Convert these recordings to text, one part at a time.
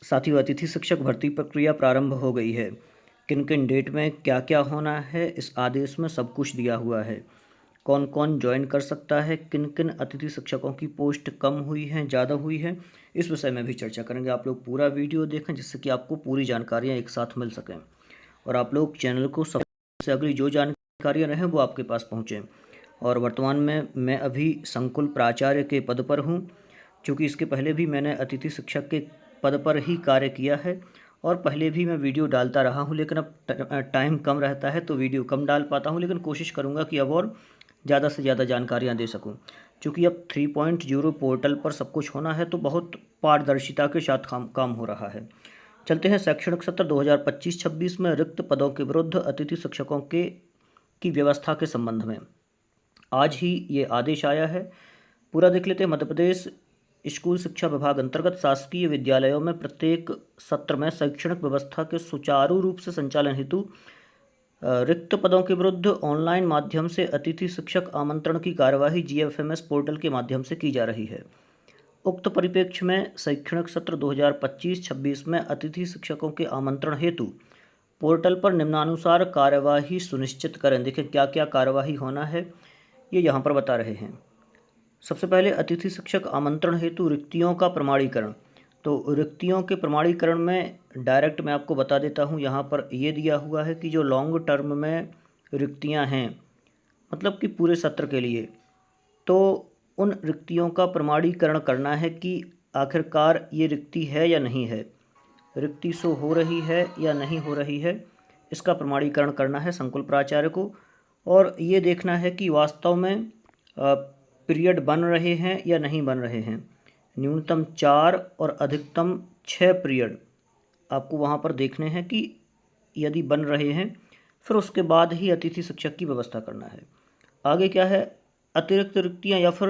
साथियों, अतिथि शिक्षक भर्ती प्रक्रिया प्रारंभ हो गई है। किन किन डेट में क्या क्या होना है, इस आदेश में सब कुछ दिया हुआ है। कौन कौन ज्वाइन कर सकता है, किन किन अतिथि शिक्षकों की पोस्ट कम हुई हैं, ज़्यादा हुई हैं, इस विषय में भी चर्चा करेंगे। आप लोग पूरा वीडियो देखें जिससे कि आपको पूरी जानकारियाँ एक साथ मिल सकें और आप लोग चैनल को सबसे अगली जो जानकारियाँ रहें वो आपके पास पहुँचें। और वर्तमान में मैं अभी संकुल प्राचार्य के पद पर हूँ, क्योंकि इसके पहले भी मैंने अतिथि शिक्षक के पद पर ही कार्य किया है और पहले भी मैं वीडियो डालता रहा हूँ, लेकिन अब टाइम कम रहता है तो वीडियो कम डाल पाता हूँ, लेकिन कोशिश करूँगा कि अब और ज़्यादा से ज़्यादा जानकारियाँ दे सकूँ। क्योंकि अब 3.0 पोर्टल पर सब कुछ होना है तो बहुत पारदर्शिता के साथ काम हो रहा है। चलते हैं शैक्षणिक सत्र 2025-26 में रिक्त पदों के विरुद्ध अतिथि शिक्षकों की व्यवस्था के संबंध में आज ही ये आदेश आया है। पूरा देख लेते हैं। मध्य प्रदेश स्कूल शिक्षा विभाग अंतर्गत शासकीय विद्यालयों में प्रत्येक सत्र में शैक्षणिक व्यवस्था के सुचारू रूप से संचालन हेतु रिक्त पदों के विरुद्ध ऑनलाइन माध्यम से अतिथि शिक्षक आमंत्रण की कार्यवाही GFMS पोर्टल के माध्यम से की जा रही है। उक्त परिप्रेक्ष्य में शैक्षणिक सत्र 2025-26 में अतिथि शिक्षकों के आमंत्रण हेतु पोर्टल पर निम्नानुसार कार्यवाही सुनिश्चित करें। देखें क्या क्या कार्यवाही होना है, ये यहाँ पर बता रहे हैं। सबसे पहले अतिथि शिक्षक आमंत्रण हेतु रिक्तियों का प्रमाणीकरण। तो रिक्तियों के प्रमाणीकरण में डायरेक्ट मैं आपको बता देता हूँ, यहाँ पर ये दिया हुआ है कि जो लॉन्ग टर्म में रिक्तियाँ हैं, मतलब कि पूरे सत्र के लिए, तो उन रिक्तियों का प्रमाणीकरण करना है कि आखिरकार ये रिक्ति है या नहीं है, रिक्ति शो हो रही है या नहीं हो रही है, इसका प्रमाणीकरण करना है संकुल प्राचार्य को। और ये देखना है कि वास्तव में पीरियड बन रहे हैं या नहीं बन रहे हैं। न्यूनतम 4 और अधिकतम 6 पीरियड आपको वहाँ पर देखने हैं कि यदि बन रहे हैं, फिर उसके बाद ही अतिथि शिक्षक की व्यवस्था करना है। आगे क्या है, अतिरिक्त रिक्तियाँ या फिर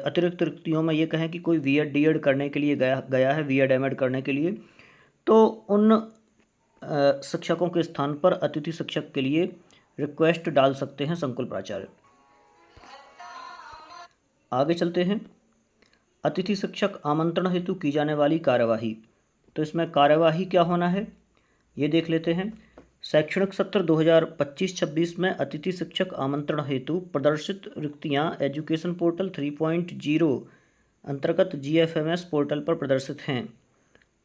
अतिरिक्त रिक्तियों में ये कहें कि कोई B.Ed D.Ed करने के लिए गया है, B.Ed M.Ed करने के लिए, तो उन शिक्षकों के स्थान पर अतिथि शिक्षक के लिए रिक्वेस्ट डाल सकते हैं संकुल प्राचार्य। आगे चलते हैं। अतिथि शिक्षक आमंत्रण हेतु की जाने वाली कार्यवाही। तो इसमें कार्यवाही क्या होना है ये देख लेते हैं। शैक्षणिक सत्र 2025-26 में अतिथि शिक्षक आमंत्रण हेतु प्रदर्शित रिक्तियां एजुकेशन पोर्टल 3.0 अंतर्गत GFMS पोर्टल पर प्रदर्शित हैं।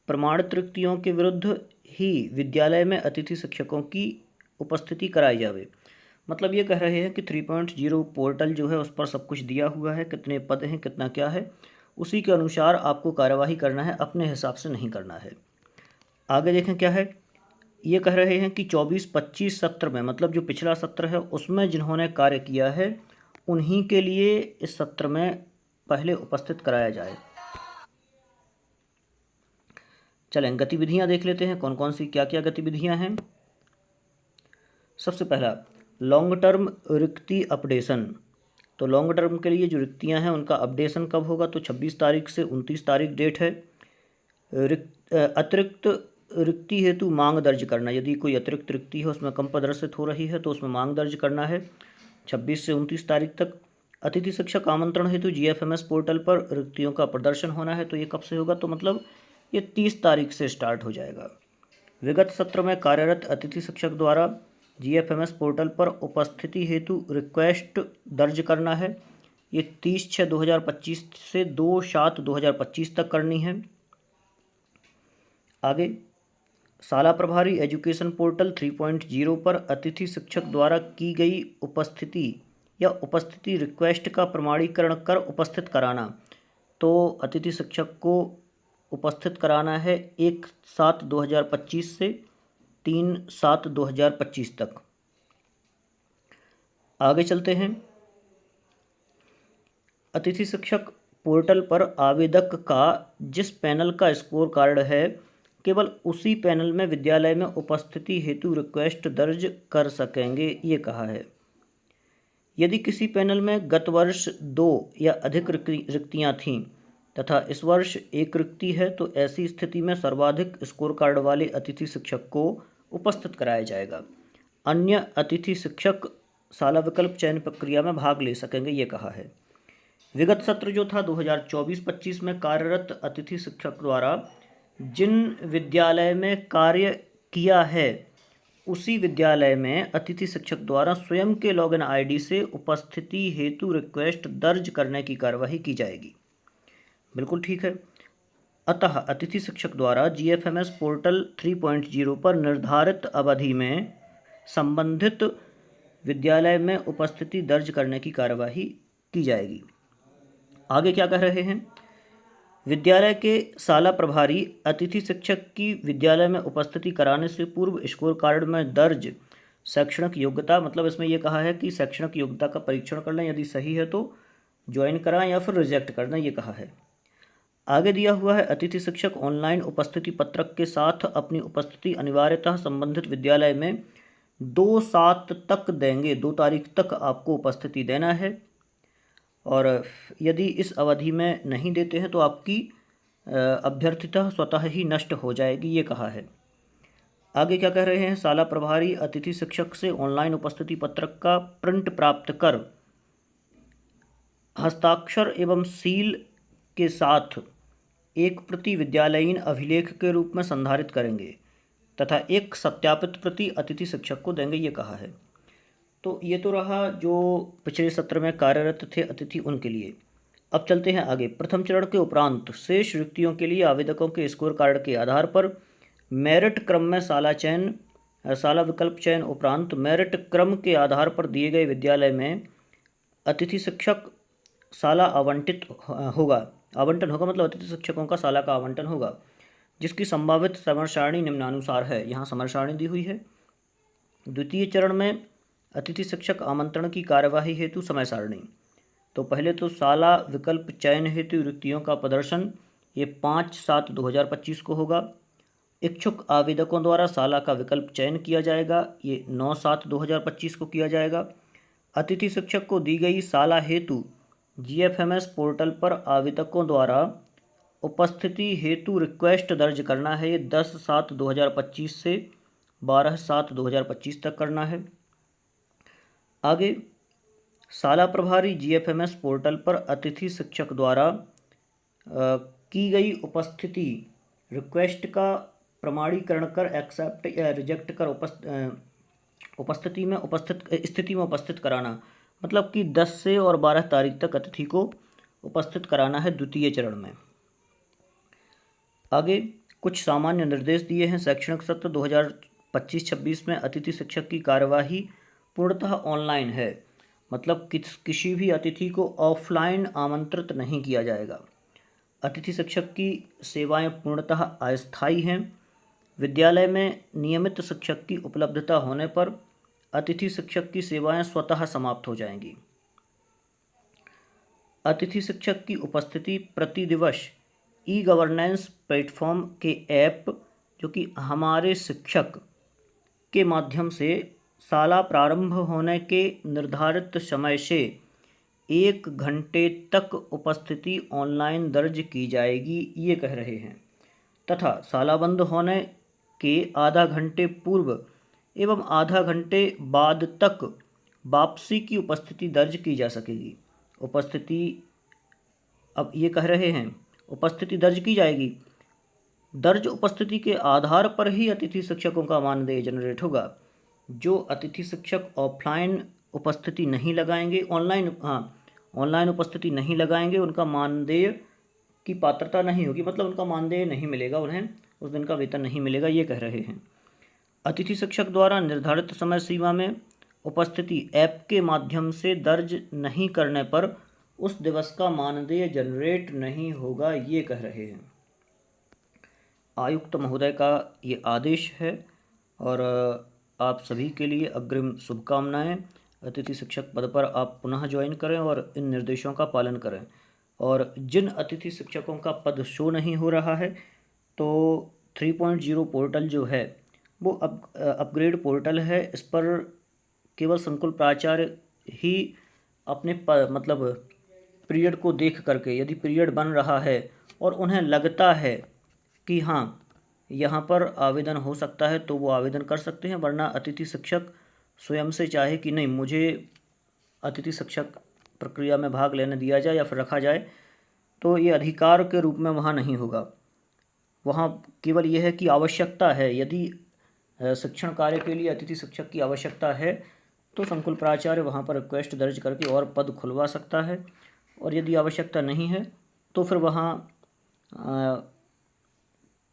प्रमाणित रिक्तियों के विरुद्ध ही विद्यालय में अतिथि शिक्षकों की उपस्थिति कराई जावे। मतलब ये कह रहे हैं कि 3.0 पोर्टल जो है उस पर सब कुछ दिया हुआ है, कितने पद हैं, कितना क्या है, उसी के अनुसार आपको कार्यवाही करना है, अपने हिसाब से नहीं करना है। आगे देखें क्या है, ये कह रहे हैं कि 24-25 सत्र में, मतलब जो पिछला सत्र है उसमें जिन्होंने कार्य किया है उन्हीं के लिए इस सत्र में पहले उपस्थित कराया जाए। चलें गतिविधियां देख लेते हैं, कौन कौन सी क्या क्या गतिविधियां हैं। सबसे पहला लॉन्ग टर्म रिक्ति अपडेशन। तो लॉन्ग टर्म के लिए जो रिक्तियां हैं उनका अपडेशन कब होगा, तो 26 तारीख से 29 तारीख डेट है। अतिरिक्त रिक्ति हेतु मांग दर्ज करना। यदि कोई अतिरिक्त रिक्ति है उसमें कम प्रदर्शित हो रही है तो उसमें मांग दर्ज करना है 26 से 29 तारीख तक। अतिथि शिक्षक आमंत्रण हेतु GFMS पोर्टल पर रिक्तियों का प्रदर्शन होना है, तो ये कब से होगा, तो मतलब ये 30 तारीख से स्टार्ट हो जाएगा। विगत सत्र में कार्यरत अतिथि शिक्षक द्वारा GFMS पोर्टल पर उपस्थिति हेतु रिक्वेस्ट दर्ज करना है। ये 30/6/2025 से 2/7/2025 तक करनी है। आगे शाला प्रभारी एजुकेशन पोर्टल 3.0 पर अतिथि शिक्षक द्वारा की गई उपस्थिति या उपस्थिति रिक्वेस्ट का प्रमाणीकरण कर उपस्थित कराना। तो अतिथि शिक्षक को उपस्थित कराना है 1/7/2025 से 3/7/2025 तक। आगे चलते हैं। अतिथि शिक्षक पोर्टल पर आवेदक का जिस पैनल का स्कोर कार्ड है, केवल उसी पैनल में विद्यालय में उपस्थिति हेतु रिक्वेस्ट दर्ज कर सकेंगे, ये कहा है। यदि किसी पैनल में गत वर्ष 2 या अधिक रिक्तियां थीं तथा इस वर्ष 1 रिक्ति है, तो ऐसी स्थिति में सर्वाधिक स्कोर कार्ड वाले अतिथि शिक्षक को उपस्थित कराया जाएगा। अन्य अतिथि शिक्षक शाला विकल्प चयन प्रक्रिया में भाग ले सकेंगे, ये कहा है। विगत सत्र जो था 2024-25 में कार्यरत अतिथि शिक्षक द्वारा जिन विद्यालय में कार्य किया है उसी विद्यालय में अतिथि शिक्षक द्वारा स्वयं के लॉगिन आईडी से उपस्थिति हेतु रिक्वेस्ट दर्ज करने की कार्यवाही की जाएगी। बिल्कुल ठीक है। अतः अतिथि शिक्षक द्वारा GFMS पोर्टल 3.0 पर निर्धारित अवधि में संबंधित विद्यालय में उपस्थिति दर्ज करने की कार्यवाही की जाएगी। आगे क्या कह रहे हैं? विद्यालय के शाला प्रभारी अतिथि शिक्षक की विद्यालय में उपस्थिति कराने से पूर्व स्कोर कार्ड में दर्ज शैक्षणिक योग्यता, मतलब इसमें यह कहा है कि शैक्षणिक योग्यता का परीक्षण कर लें, यदि सही है तो ज्वाइन कराएं या फिर रिजेक्ट कर दें, ये कहा है। आगे दिया हुआ है अतिथि शिक्षक ऑनलाइन उपस्थिति पत्रक के साथ अपनी उपस्थिति अनिवार्यतः संबंधित विद्यालय में 2/7 तक देंगे। 2 तारीख तक आपको उपस्थिति देना है और यदि इस अवधि में नहीं देते हैं तो आपकी अभ्यर्थिता स्वतः ही नष्ट हो जाएगी, ये कहा है। आगे क्या कह रहे हैं? शाला प्रभारी अतिथि शिक्षक से ऑनलाइन उपस्थिति पत्रक का प्रिंट प्राप्त कर हस्ताक्षर एवं सील के साथ एक प्रति विद्यालयीन अभिलेख के रूप में संधारित करेंगे तथा एक सत्यापित प्रति अतिथि शिक्षक को देंगे, ये कहा है। तो ये तो रहा जो पिछले सत्र में कार्यरत थे अतिथि, उनके लिए। अब चलते हैं आगे। प्रथम चरण के उपरांत शेष रिक्तियों के लिए आवेदकों के स्कोर कार्ड के आधार पर मेरिट क्रम में शाला विकल्प चयन उपरांत मेरिट क्रम के आधार पर दिए गए विद्यालय में अतिथि शिक्षक शाला आवंटन होगा, मतलब अतिथि शिक्षकों का शाला का आवंटन होगा, जिसकी संभावित समय सारणी निम्नानुसार है। यहाँ समय सारणी दी हुई है। द्वितीय चरण में अतिथि शिक्षक आमंत्रण की कार्यवाही हेतु समय सारणी। तो पहले तो शाला विकल्प चयन हेतु रिक्तियों का प्रदर्शन ये 5/7/2025 को होगा। इच्छुक आवेदकों द्वारा शाला का विकल्प चयन किया जाएगा, ये 9/7/2025 को किया जाएगा। अतिथि शिक्षक को दी गई शाला हेतु GFMS पोर्टल पर आवेदकों द्वारा उपस्थिति हेतु रिक्वेस्ट दर्ज करना है, ये 10/7/2025 से 12/7/2025 तक करना है। आगे शाला प्रभारी GFMS पोर्टल पर अतिथि शिक्षक द्वारा की गई उपस्थिति रिक्वेस्ट का प्रमाणीकरण कर एक्सेप्ट या रिजेक्ट कर स्थिति में उपस्थित कराना, मतलब कि 10 से और 12 तारीख तक अतिथि को उपस्थित कराना है द्वितीय चरण में। आगे कुछ सामान्य निर्देश दिए हैं। शैक्षणिक सत्र 2025-26 में अतिथि शिक्षक की कार्यवाही पूर्णतः ऑनलाइन है, मतलब किसी भी अतिथि को ऑफलाइन आमंत्रित नहीं किया जाएगा। अतिथि शिक्षक की सेवाएं पूर्णतः अस्थायी हैं। विद्यालय में नियमित शिक्षक की उपलब्धता होने पर अतिथि शिक्षक की सेवाएं स्वतः समाप्त हो जाएंगी। अतिथि शिक्षक की उपस्थिति प्रति दिवस ई-गवर्नेंस प्लेटफॉर्म के ऐप, जो कि हमारे शिक्षक के माध्यम से शाला प्रारंभ होने के निर्धारित समय से 1 घंटे तक उपस्थिति ऑनलाइन दर्ज की जाएगी, ये कह रहे हैं। तथा शाला बंद होने के आधा घंटे पूर्व एवं आधा घंटे बाद तक वापसी की उपस्थिति दर्ज की जा सकेगी। उपस्थिति, अब ये कह रहे हैं उपस्थिति दर्ज की जाएगी। दर्ज उपस्थिति के आधार पर ही अतिथि शिक्षकों का मानदेय जनरेट होगा। जो अतिथि शिक्षक ऑफलाइन उपस्थिति नहीं लगाएंगे, ऑनलाइन उपस्थिति नहीं लगाएंगे, उनका मानदेय की पात्रता नहीं होगी, मतलब उनका मानदेय नहीं मिलेगा, उन्हें उस दिन का वेतन नहीं मिलेगा, ये कह रहे हैं। अतिथि शिक्षक द्वारा निर्धारित समय सीमा में उपस्थिति ऐप के माध्यम से दर्ज नहीं करने पर उस दिवस का मानदेय जनरेट नहीं होगा, ये कह रहे हैं। आयुक्त महोदय का ये आदेश है और आप सभी के लिए अग्रिम शुभकामनाएं। अतिथि शिक्षक पद पर आप पुनः ज्वाइन करें और इन निर्देशों का पालन करें। और जिन अतिथि शिक्षकों का पद शो नहीं हो रहा है, तो 3.0 पोर्टल जो है वो अपग्रेड पोर्टल है। इस पर केवल संकुल प्राचार्य ही अपने मतलब पीरियड को देख करके, यदि पीरियड बन रहा है और उन्हें लगता है कि हाँ यहाँ पर आवेदन हो सकता है, तो वो आवेदन कर सकते हैं। वरना अतिथि शिक्षक स्वयं से चाहे कि नहीं मुझे अतिथि शिक्षक प्रक्रिया में भाग लेने दिया जाए या फिर रखा जाए, तो ये अधिकार के रूप में वहाँ नहीं होगा। वहाँ केवल यह है कि आवश्यकता है, यदि शिक्षण कार्य के लिए अतिथि शिक्षक की आवश्यकता है तो संकुल प्राचार्य वहाँ पर रिक्वेस्ट दर्ज करके और पद खुलवा सकता है। और यदि आवश्यकता नहीं है तो फिर वहाँ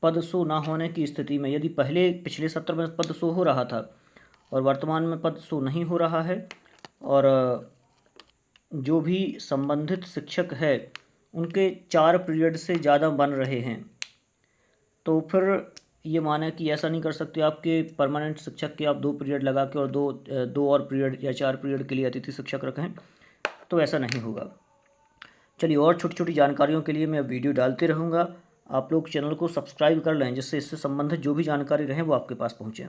पद शो ना होने की स्थिति में, यदि पिछले सत्र में पद शो हो रहा था और वर्तमान में पद शो नहीं हो रहा है और जो भी संबंधित शिक्षक है उनके 4 पीरियड से ज़्यादा बन रहे हैं, तो फिर ये माने कि ऐसा नहीं कर सकते आपके परमानेंट शिक्षक के आप 2 पीरियड लगा के और दो और पीरियड या 4 पीरियड के लिए अतिथि शिक्षक रखें, तो ऐसा नहीं होगा। चलिए, और छोटी छोटी जानकारियों के लिए मैं वीडियो डालते रहूँगा। आप लोग चैनल को सब्सक्राइब कर लें जिससे इससे संबंधित जो भी जानकारी रहे वो आपके पास पहुँचे।